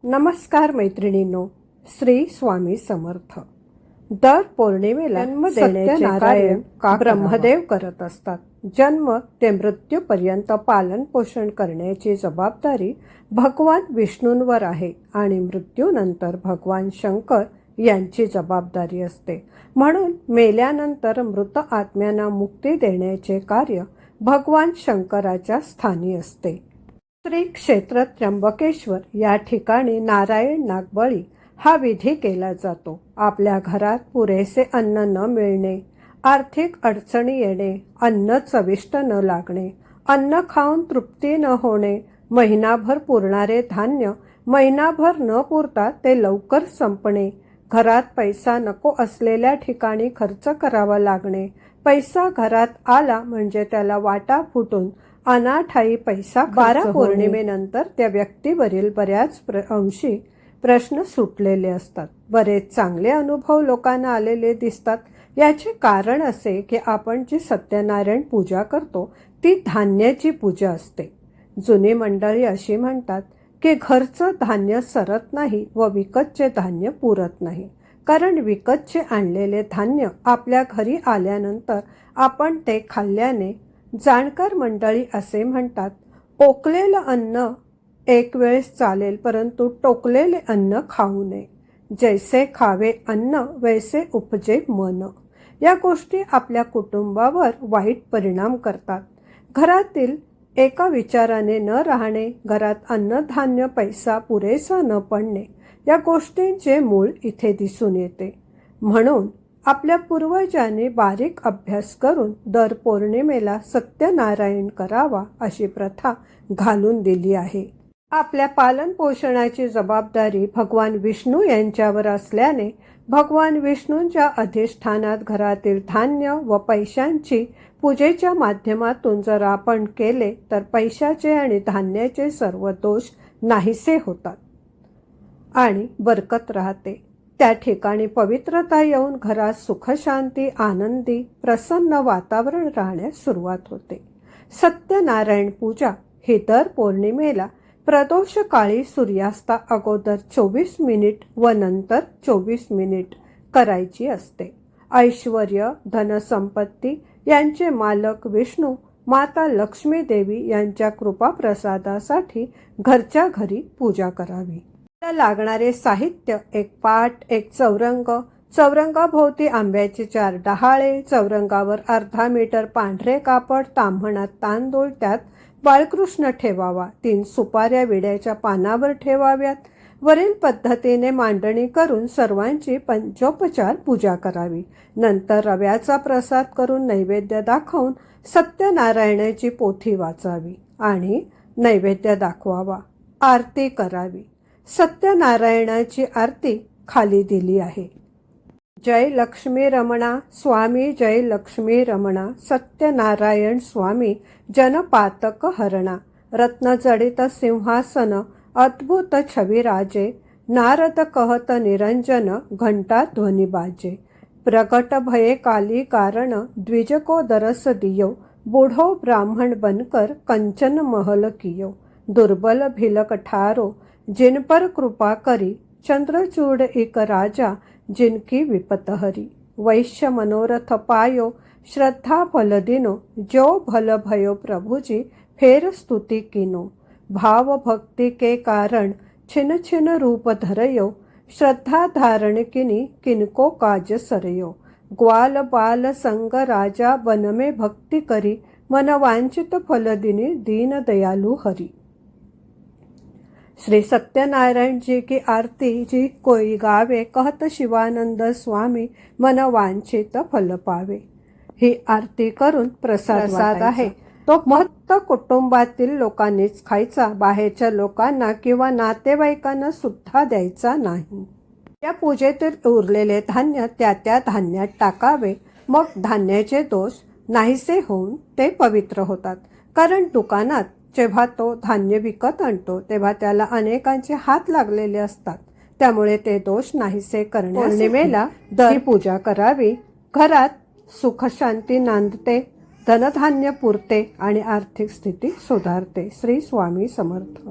नमस्कार मैत्रिणींनो, श्री स्वामी समर्थ. दर पौर्णिमेला जन्म देण्याचे कार्य ब्रह्मदेव करत असतात. जन्म ते मृत्यूपर्यंत पालन पोषण करण्याची जबाबदारी भगवान विष्णूंवर आहे आणि मृत्यूनंतर भगवान शंकर यांची जबाबदारी असते. म्हणून मेल्यानंतर मृत आत्म्यांना मुक्ती देण्याचे कार्य भगवान शंकराच्या स्थानी असते. श्री क्षेत्र त्र्यंबकेश्वर या ठिकाणी नारायण नागबळी हा विधी केला जातो. आपल्या घरात पुरेसे अन्न न मिळणे, आर्थिक अडचणी येणे, अन्न चविष्ट न लागणे, अन्न खाऊन तृप्ती न होणे, महिनाभर पुरणारे धान्य महिनाभर न पुरता ते लवकर संपणे, घरात पैसा नको असलेल्या ठिकाणी खर्च करावा लागणे, पैसा घरात आला म्हणजे त्याला वाटा फुटून अनाठायी पैसा 12 पौर्णिमेनंतर त्या व्यक्तीवरील बऱ्याच अंशी प्रश्न सुटलेले असतात. बरेच चांगले अनुभव लोकांना आलेले दिसतात. याचे कारण असे की आपण जी सत्यनारायण पूजा करतो ती धान्याची पूजा असते. जुनी मंडळी अशी म्हणतात की घरचं धान्य सरत नाही व विकतचे धान्य पुरत नाही, कारण विकतचे आणलेले धान्य आपल्या घरी आल्यानंतर आपण ते खाल्ल्याने, जाणकार मंडळी असे म्हणतात, ओकलेलं अन्न एक वेळेस चालेल परंतु टोकलेले अन्न खाऊ नये. जैसे खावे अन्न वैसे उपजे मन. या गोष्टी आपल्या कुटुंबावर वाईट परिणाम करतात. घरातील एका विचाराने न राहणे, घरात अन्नधान्य पैसा पुरेसा न पडणे, या गोष्टींचे मूळ इथे दिसून येते. म्हणून आपल्या पूर्वजांनी बारीक अभ्यास करून दर पौर्णिमेला सत्यनारायण करावा अशी प्रथा घालून दिली आहे. आपल्या पालन पोषणाची जबाबदारी भगवान विष्णू यांच्यावर असल्याने भगवान विष्णूंच्या अधिष्ठानात घरातील धान्य व पैशांची पूजेच्या माध्यमातून जर आपण केले तर पैशाचे आणि धान्याचे सर्व दोष नाहीसे होतात आणि बरकत राहते. त्या ठिकाणी पवित्रता येऊन घरात सुखशांती, आनंदी, प्रसन्न वातावरण राहण्यास सुरुवात होते. सत्यनारायण पूजा ही दर पौर्णिमेला प्रदोष काळी सूर्यास्ता अगोदर 24 मिनिट व नंतर 24 मिनिट करायची असते. ऐश्वर्य, धनसंपत्ती यांचे मालक विष्णू, माता लक्ष्मी देवी यांच्या कृपा प्रसादासाठी घरच्या घरी पूजा करावी. लागणारे साहित्य: एक पाट, एक चौरंग, चौरंगाभोवती आंब्याचे 4 डहाळे, चौरंगावर अर्धा मीटर पांढरे कापड, ताम्हणात तांदूळ, त्यात बाळकृष्ण ठेवावा, 3 सुपाऱ्या विड्याच्या पानावर ठेवाव्यात. वरील पद्धतीने मांडणी करून सर्वांची पंचोपचार पूजा करावी. नंतर रव्याचा प्रसाद करून नैवेद्य दाखवून सत्यनारायणाची पोथी वाचावी आणि नैवेद्य दाखवावा. आरती करावी. सत्यनारायणाची आरती खाली दिली आहे. जय लक्ष्मी रमणा स्वामी, जय लक्ष्मी रमणा, सत्यनारायण स्वामी, जनपातक हरणा, रत्नजडित सिंहासन, अद्भुत छविराजे, नारद कहत निरंजन, घंटा ध्वनी बाजे, प्रगट भये काली कारण, द्विजको दरस दियो, बूढ़ो ब्राह्मण बनकर कंचन महल कियो, दुर्बल भिलक ठारो, जिन पर कृपा करी, चंद्रचूड़ एक राजा, जिनकी विपत हरी, वैश्य मनोरथ पायो, श्रद्धा फल दिनो, जो भल भयो प्रभुजी, फेर स्तुति किनो, भाव भक्ति के कारण, छिन छिन रूप धरयो, श्रद्धा धारण किनी, किनको काज सरयो, ग्वाल बाल संग राजा, वन में भक्ति करी, मन वांछित फल दिनी, दीन दयालु हरी. श्री सत्यनारायण जी की आरती जी कोई गावे, कहत शिवानंद स्वामी, मन वांछित फल पावे. ही आरती करून प्रसाद आहे तो महत्त्व कुटुंबातील लोकांनीच खायचा, बाहेरच्या लोकांना किंवा नातेवाईकांना सुद्धा द्यायचा नाही. या पूजेतील उरलेले धान्य त्या धान्यात टाकावे. मग धान्याचे दोष नाहीसे होऊन ते पवित्र होतात. कारण दुकानात जेव्हा तो धान्य विकत आणतो तेव्हा त्याला अनेकांचे हात लागलेले असतात. त्यामुळे ते दोष नाहीसे करण्यास पौर्णिमेला दर पूजा करावी. घरात सुखशांती नांदते, धनधान्य पुरते आणि आर्थिक स्थिती सुधारते. श्री स्वामी समर्थ.